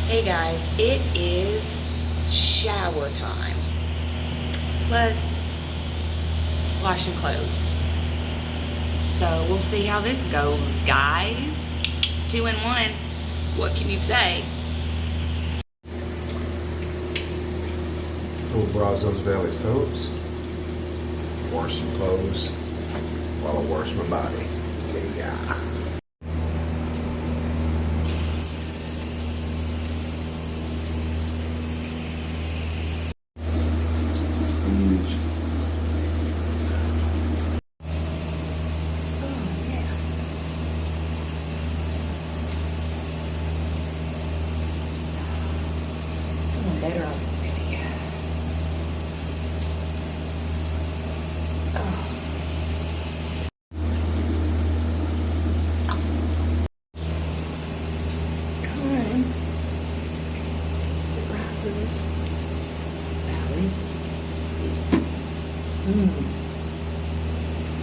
Hey guys, it is shower time. Plus washing clothes. So we'll see how this goes, guys. 2 in 1. What can you say? Little Brazos Valley soaps. Wash some clothes while I wash my body. Yeah. Huge. Better already.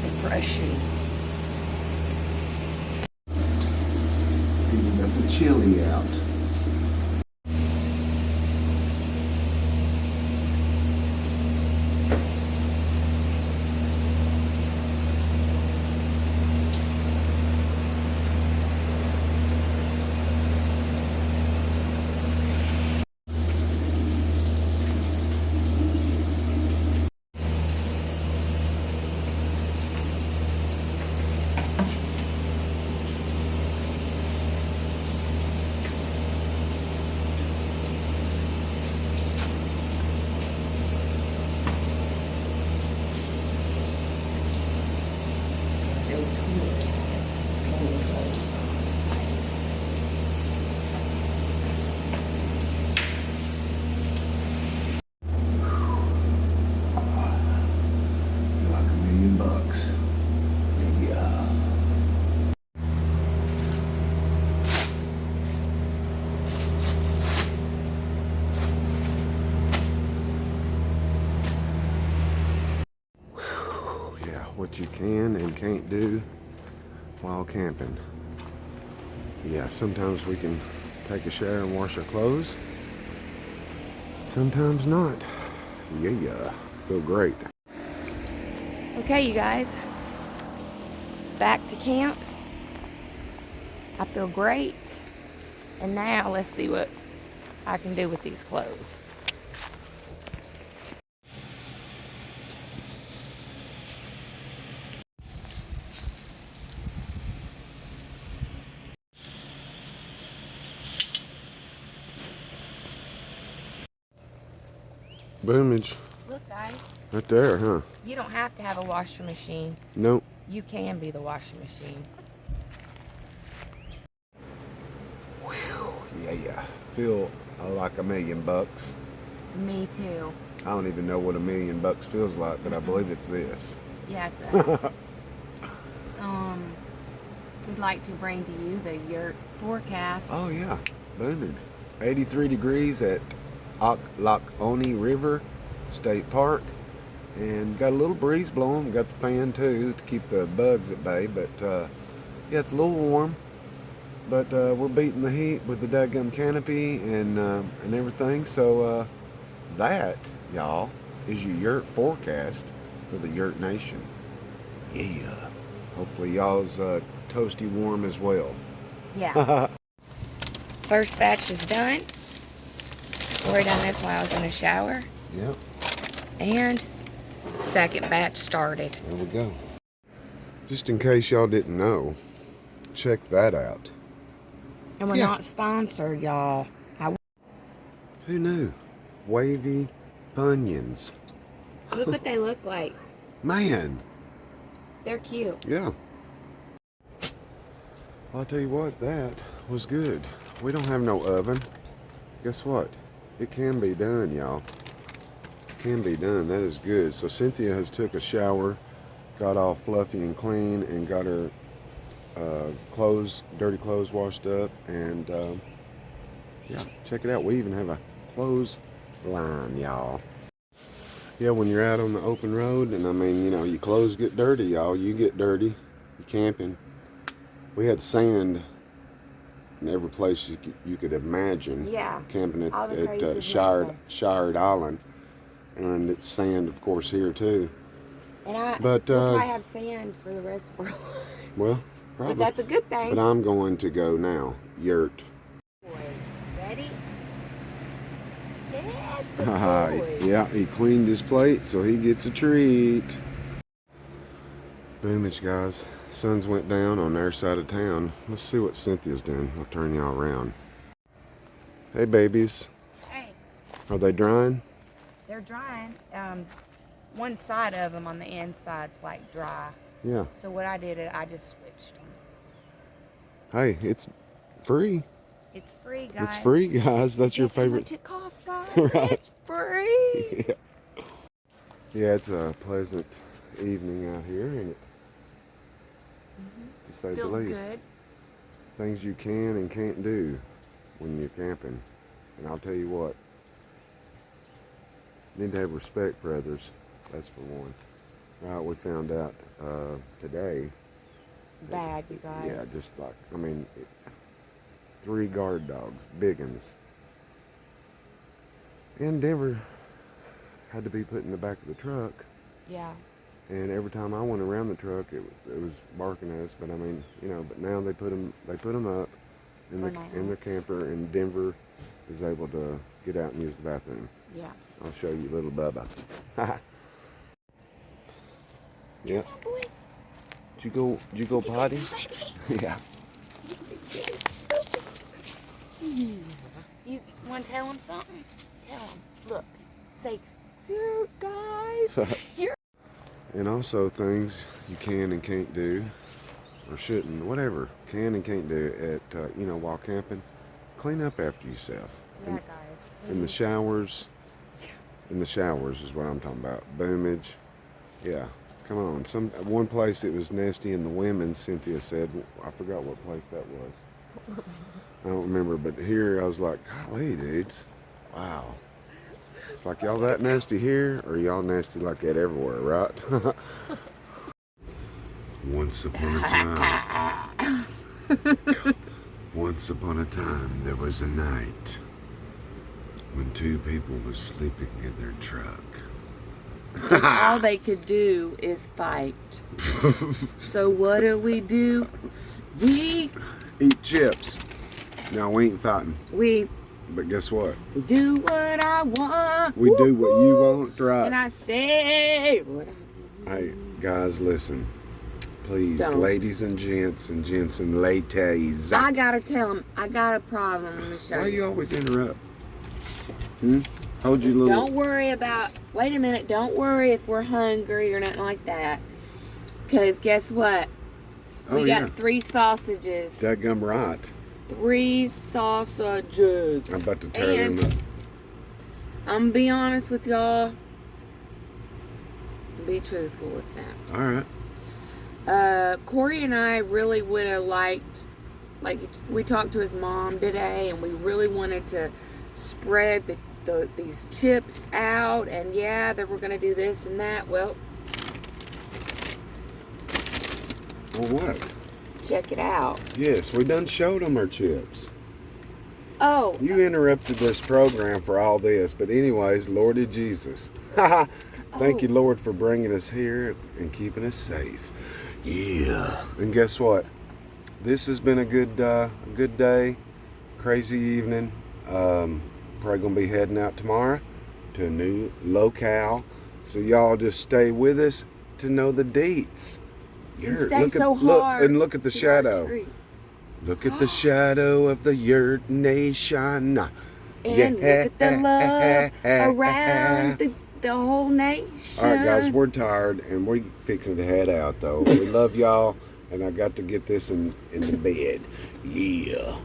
Refreshing. Getting up the chili out. Like $1,000,000. Yeah. Yeah, what you can and can't do while camping. Yeah, sometimes we can take a shower and wash our clothes. Sometimes not. Yeah, feel great. Okay, you guys. Back to camp. I feel great. And now let's see what I can do with these clothes. Boomage. Look, guys. Right there, huh? You don't have to have a washing machine. Nope. You can be the washing machine. Whew. Yeah. Feel like $1,000,000. Me too. I don't even know what $1,000,000 feels like, but I believe it's this. Yeah, it's us. We'd like to bring to you the Yurt forecast. Oh yeah, boomage. 83 degrees at Oconee River State Park, and got a little breeze blowing. Got the fan too to keep the bugs at bay, but yeah, it's a little warm. But we're beating the heat with the daggum canopy and everything. So that, y'all, is your Yurt forecast for the Yurt Nation. Yeah. Hopefully y'all's toasty warm as well. Yeah. First batch is done. Corey done this while I was in the shower. Yep. And second batch started. There we go. Just in case y'all didn't know, check that out. And we're not sponsored, y'all. Who knew? Wavy Funyuns. Look what they look like. Man. They're cute. Yeah. I'll tell you what, that was good. We don't have no oven. Guess what? It can be done, y'all. It can be done. That is good. So Cynthia has took a shower, got all fluffy and clean, and got her dirty clothes washed up. And yeah, check it out. We even have a clothes line, y'all. Yeah, when you're out on the open road, and I mean, you know, your clothes get dirty, y'all. You get dirty. You're camping. We had sand in every place you could imagine. Yeah. Camping All the at crazies Shired Island. And it's sand, of course, here too. And but we'll probably have sand for the rest of our life. Well, probably. But that's a good thing. But I'm going to go now. Yurt. Ready? Yeah, he cleaned his plate, so he gets a treat. Boomage, guys. Suns went down on their side of town. Let's see what Cynthia's doing. I'll turn y'all around. Hey, babies. Hey. Are they drying? They're drying. One side of them on the inside's like dry. Yeah. So what I did, I just switched them. Hey, it's free. It's free, guys. It's free, guys. That's your favorite. How much it costs, guys? Right. It's free. Yeah, it's a pleasant evening out here, and to say the Feels least. good. Things you can and can't do when you're camping. And I'll tell you what, you need to have respect for others. That's for one. Right, we found out today. Bad, you guys. Yeah, just like, 3 guard dogs, big ones. In Denver, had to be put in the back of the truck. Yeah. And every time I went around the truck, it was barking at us. But but now they put them up in their camper, and Denver is able to get out and use the bathroom. Yeah. I'll show you little Bubba. Yeah. Did you go potty? Yeah. You want to tell him something? Tell him. Look. Say, here, guys. Here. And also things you can and can't do, or shouldn't, whatever, can and can't do at, while camping. Clean up after yourself. Yeah, guys. In the showers. In the showers is what I'm talking about. Boomage. Yeah. Come on. One place it was nasty in the women's, Cynthia said. I forgot what place that was. I don't remember, but here I was like, golly, dudes. Wow. It's like y'all that nasty here, or y'all nasty like that everywhere, right? Once upon a time, there was a night when 2 people were sleeping in their truck. All they could do is fight. So what do? We eat chips. No, we ain't fighting. But guess what? We do what I want. We do what you want, right? And I say what I want. Hey, guys, listen. Please, Don't. ladies and gents and ladies. I gotta tell them, I got a problem. Let me show Why you. you always interrupt? Hold your little... Don't worry about, wait a minute, don't worry if we're hungry or nothing like that. Because guess what? We got 3 sausages. Dadgum right. 3 sausages. I'm about to tear them up. I'm gonna be honest with y'all. Be truthful with that. All right. Corey and I really would have liked, like we talked to his mom today, and we really wanted to spread these chips out, and yeah, that we're gonna do this and that. Well, what? check it out. Yes, we done showed them our chips. Oh. You interrupted this program for all this, but anyways, Lordy Jesus. Thank you, Lord, for bringing us here and keeping us safe. Yeah. And guess what? This has been a good day, crazy evening. Probably gonna be heading out tomorrow to a new locale. So y'all just stay with us to know the dates. Stay so hard. Look at the shadow. Look at the shadow of the Yurt Nation. And look at the love around the whole nation. All right, guys, we're tired and we're fixing to head out, though. We love y'all, and I got to get this in the bed. Yeah.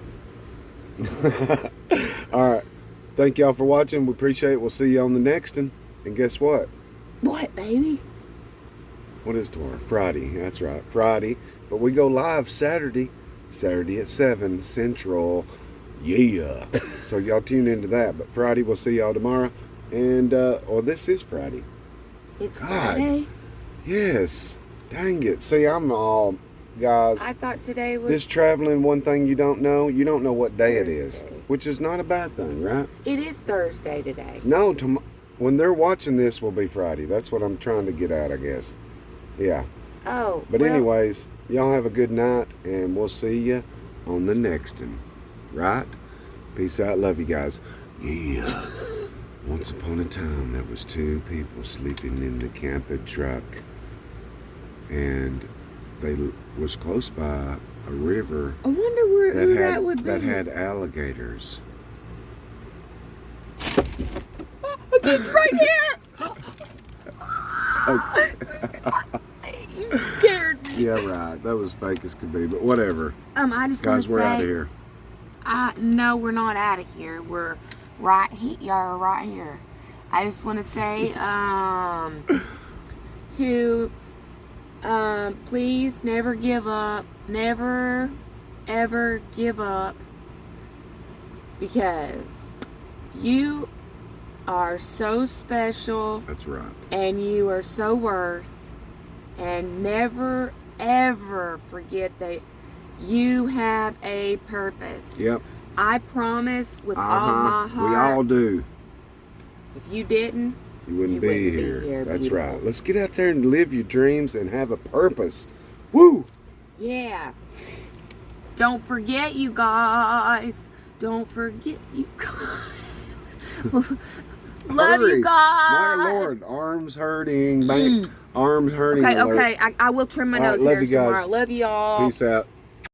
All right. Thank y'all for watching. We appreciate it. We'll see you on the next one. And guess what? What, baby? What is tomorrow? Friday. That's right. Friday. But we go live Saturday. Saturday at 7 Central. Yeah. So y'all tune into that. But Friday, we'll see y'all tomorrow. And, this is Friday. It's God. Friday. Yes. Dang it. See, I'm all guys, I thought today was... this traveling, one thing you don't know what day it is, Thursday. which is not a bad thing, right? It is Thursday today. No, when they're watching this will be Friday. That's what I'm trying to get at, I guess. Yeah. Oh, But well, anyways, y'all have a good night, and we'll see you on the next one, right? Peace out. Love you guys. Yeah. Once upon a time, there was two people sleeping in the camping truck, and they was close by a river I wonder who that would be. that had alligators. It's right here! You scared me. Yeah, right. That was fake as could be, but whatever. I just want Guys, to we're say... out of here. No, we're not out of here. We're right here. Y'all are right here. I just want to say, please never give up. Never, ever give up. Because you are so special. That's right. And you are so worth. And never, ever forget that you have a purpose. Yep. I promise with all my heart. We all do. If you didn't, You wouldn't be here. That's beautiful. right. Let's get out there and live your dreams and have a purpose. Woo! Yeah. Don't forget, you guys. Don't forget, you guys. Love Hurry. you guys. My Lord, arms hurting. Arms hurting. Okay, alert. okay. I will trim my All right, nose love hairs you guys. tomorrow. Love y'all. Peace out.